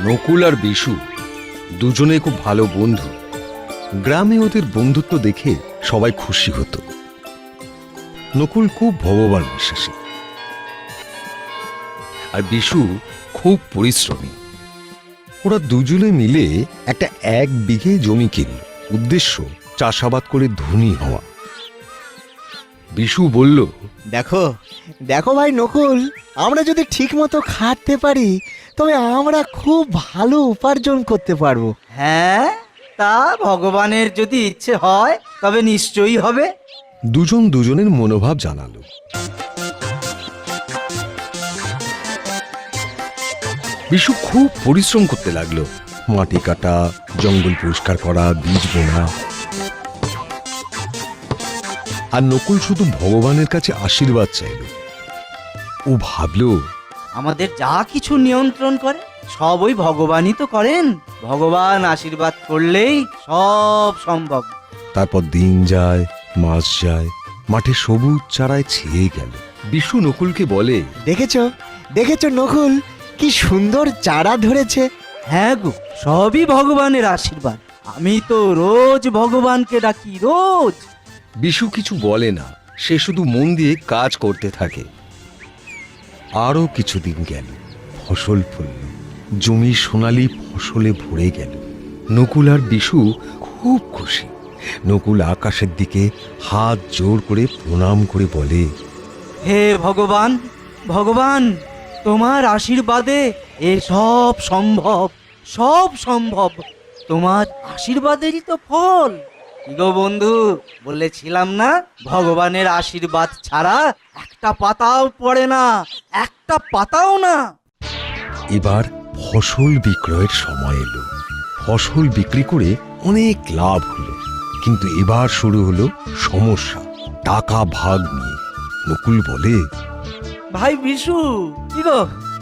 নকুল আর বিশু দুজনে খুব ভালো বন্ধু। গ্রামে ওদের বন্ধুত্ব দেখে সবাই খুশি হতো। নকুল খুব ভগবান বিশ্বাসী আর বিশু খুব পরিশ্রমী। ওরা দুজনে মিলে একটা 1 বিঘে জমি কিনল, উদ্দেশ্য চাষাবাদ করে ধনী হওয়া। বিশু বলল, দেখো দেখো ভাই নকুল, আমরা যদি ঠিক মতো খাটতে পারি তবে আমরা খুব ভালো উপার্জন করতে পারবো। হ্যাঁ, তা ভগবানের যদি ইচ্ছে হয় তবে নিশ্চয়ই হবে। দুজন দুজনের মনোভাব জানালো। বিশু খুব পরিশ্রম করতে লাগলো, মাটি কাটা, জঙ্গল পরিষ্কার করা, বীজ বোনা। আর নকুল শুধু ভগবানের কাছে আশীর্বাদ চাইল। ও ভাবলো, আমাদের যা কিছু নিয়ন্ত্রণ করে সব ওই ভগবানই তো করেন। ভগবান আশীর্বাদ করলেই সব সম্ভব। তারপর দিন যায়, মাস যায়, মাঠে সবুজ চারায় ছেয়ে গেল। বিশু নকুলকে বলে, দেখেছো দেখেছো নকুল, কি সুন্দর চারা ধরেছে। হ্যাঁ গো, সবই ভগবানের আশীর্বাদ। আমি তো রোজ ভগবানকে ডাকি, রোজ। বিশু কিছু বলে না, সে শুধু মন দিয়ে কাজ করতে থাকে। আরো কিছুদিন গেল, ফসল ফলল, জমি সোনালি ফসলে ভরে গেল। নকুল আর বিশু খুব খুশি। নকুল আকাশের দিকে হাত জোর করে প্রণাম করে বলে, হে ভগবান, ভগবান, তোমার আশীর্বাদে এ সব সম্ভব, সব সম্ভব। তোমার আশীর্বাদেরই তো ফল। কি গো বন্ধু, বলেছিলাম না ভগবানের আশীর্বাদ ছাড়া একটা পাতাও পড়ে না, একটা পাতাও না। এবার ফসল বিক্রয়ের সময় এলো। ফসল বিক্রি করে অনেক লাভ হলো, কিন্তু এবার শুরু হলো সমস্যা, টাকা ভাগ নিয়ে। নকুল বলে, ভাই বিশু, কি গো,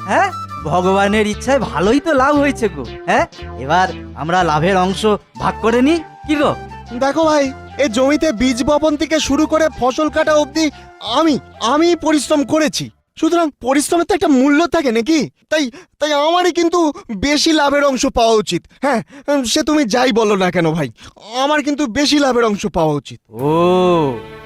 হ্যাঁ, ভগবানের ইচ্ছায় ভালোই তো লাভ হয়েছে গো। হ্যাঁ, এবার আমরা লাভের অংশ ভাগ করে নি, কি গো? দেখো ভাই, এই জমিতে বীজ বপন থেকে শুরু করে ফসল কাটা অবধি আমি পরিশ্রম করেছি। সুতরাং পরিশ্রমের তো একটা মূল্য থাকে নাকি? তাই তাই আমারই কিন্তু বেশি লাভের অংশ পাওয়া উচিত। হ্যাঁ, সে তুমি যাই বলো না কেন ভাই, আমার কিন্তু বেশি লাভের অংশ পাওয়া উচিত। ও,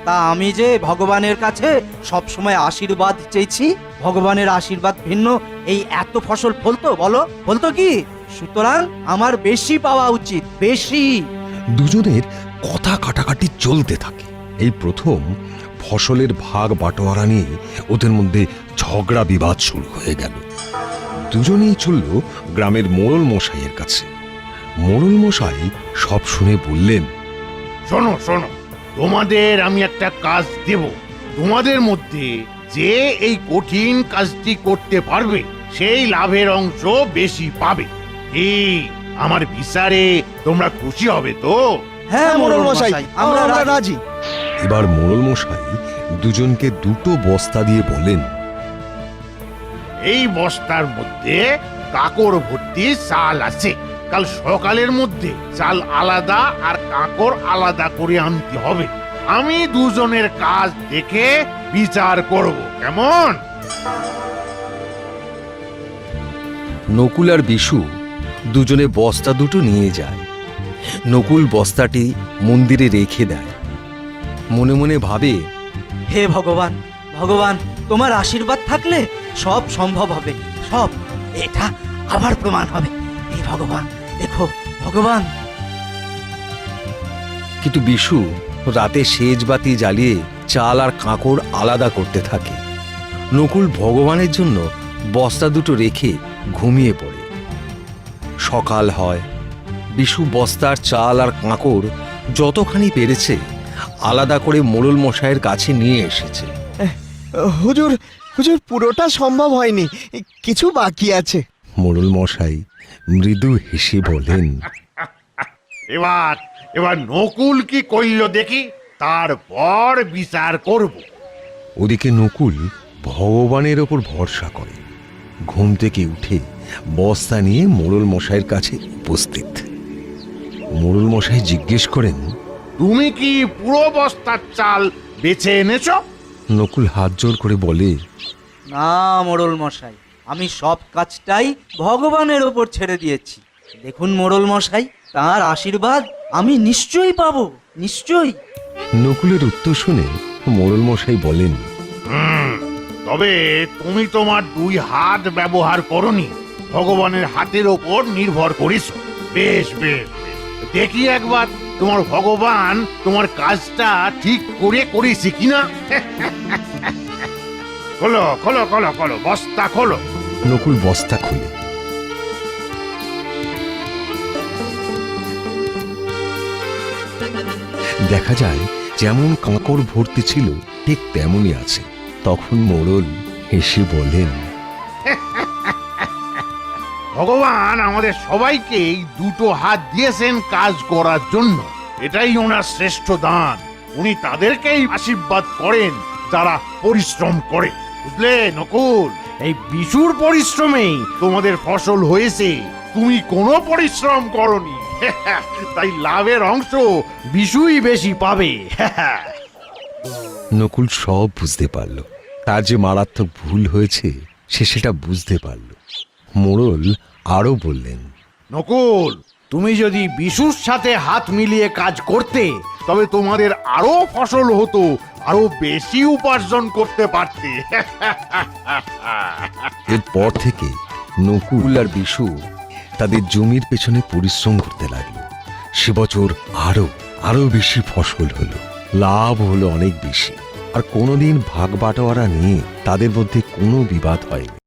তা আমি যে ভগবানের কাছে সব সময় আশীর্বাদ চেয়েছি, ভগবানের আশীর্বাদ ভিন্ন এই এত ফসল ফলতো, বলো ফলতো কি? সুতরাং আমার বেশি পাওয়া উচিত, বেশি। দুজনের কথা কাটাকাটি চলতে থাকে। এই প্রথম ফসলের ভাগ বাটোয়ারা নিয়ে ওদের মধ্যে ঝগড়া বিবাদ শুরু হয়ে গেল। দুজনেই চলল গ্রামের মোড়ল মশাইয়ের কাছে। মোড়ল মশাই সব শুনে বললেন, শোনো শোনো, তোমাদের আমি একটা কাজ দেব। তোমাদের মধ্যে যে এই কঠিন কাজটি করতে পারবে সেই লাভের অংশ বেশি পাবে। এই আমার বিচারে তোমরা খুশি হবে তো? হ্যাঁ মোড়ল মশাই, আমরা রাজি। এবার মোড়ল মশাই দুজনকে 2টো বস্তা দিয়ে বলেন, এই বস্তার মধ্যে কাকড় ভর্তি চাল আছে। কাল সকালের মধ্যে চাল আলাদা আর কাকড় আলাদা করে আনতে হবে। আমি দুজনের কাজ দেখে বিচার করব, কেমন? নকুল আর বিশু দুজনে বস্তা 2টো নিয়ে যায়। নকুল বস্তাটি মন্দিরে রেখে দেয়। মনে মনে ভাবে, হে ভগবান, ভগবান, তোমার আশীর্বাদ থাকলে সব সম্ভব হবে, সব। এটা আবার প্রমাণ হবে। এই ভগবান, দেখো ভগবান। কিন্তু বিশু রাতে সেজ বাতি জ্বালিয়ে চাল আর কাঁকড় আলাদা করতে থাকে। নকুল ভগবানের জন্য বস্তা 2টো রেখে ঘুমিয়ে পড়ে। সকাল হয়। বিশু বস্তার চাল আর কাঁকড় যতখানি পেরেছে আলাদা করে মোড়ল মশাইয়ের কাছে নিয়ে এসেছে। হুজুর হুজুর, পুরোটা সম্ভব হয়নি, কিছু বাকি আছে। মোড়ল মশাই মৃদু হেসে বলেন, এবার এবার নকুল কি কইল দেখি, তারপর বিচার করব। ওদিকে নকুল ভগবানের ওপর ভরসা করে। ঘুম থেকে উঠে বস্তা নিয়ে মোড়ল মশাইয়ের কাছে উপস্থিত। মোড়ল মশাই জিজ্ঞেস করেন, তুমি কি পুরো বস্তার চাল বেছে এনেছো? নকুল হাত জোর করে বলে, না মোড়ল মশাই, আমি সব কাজটাই ভগবানের ওপর ছেড়ে দিয়েছি। দেখুন মোড়ল মশাই, তার আশীর্বাদ আমি নিশ্চয়ই পাবো, নিশ্চয়ই। নকুলের উত্তর শুনে মোড়ল মশাই বলেন, তবে তুমি তোমার 2 হাত ব্যবহার করনি, ভগবানের হাতের ওপর নির্ভর করিস। বেশ বেশ বেশ। দেখি একবার তোমার ভগবান তোমার কাজটা ঠিক করে করেছে কিনা। খোলো খোলো খোলো খোলো, বস্তা খোলো। নকুল বস্তা খুলে দেখা যায় যেমন কাঁকড় ভর্তি ছিল ঠিক তেমনই আছে। তখন মোড়ল হেসে বলেন, ভগবান আমাদের সবাইকে এই 2টো হাত দিয়েছেন কাজ করার জন্য। এটাই ওনার শ্রেষ্ঠ দান। উনি তাদেরকেই আশীর্বাদ করেন যারা পরিশ্রম করে। বুঝলে নকুল, এই বিশুর পরিশ্রমেই তোমাদের ফসল হয়েছে, তুমি কোনো পরিশ্রম করনি। তাই লাভের অংশ বিশুই বেশি পাবে। নকুল সব বুঝতে পারল। তার যে মারাত্মক ভুল হয়েছে সে সেটা বুঝতে পারল। মোড়ল আরো বললেন, নকুল, তুমি যদি বিশুর সাথে হাত মিলিয়ে কাজ করতে, তবে তোমাদের আরো ফসল হতো, আরো বেশি উপার্জন করতে পারতে। এরপর থেকে নকুল আর বিশু তাদের জমির পেছনে পরিশ্রম করতে লাগলো। সে বছর আরো আরো বেশি ফসল হলো, লাভ হলো অনেক বেশি। আর কোনোদিন ভাগ বাটোয়ারা নিয়ে তাদের মধ্যে কোনো বিবাদ হয়নি।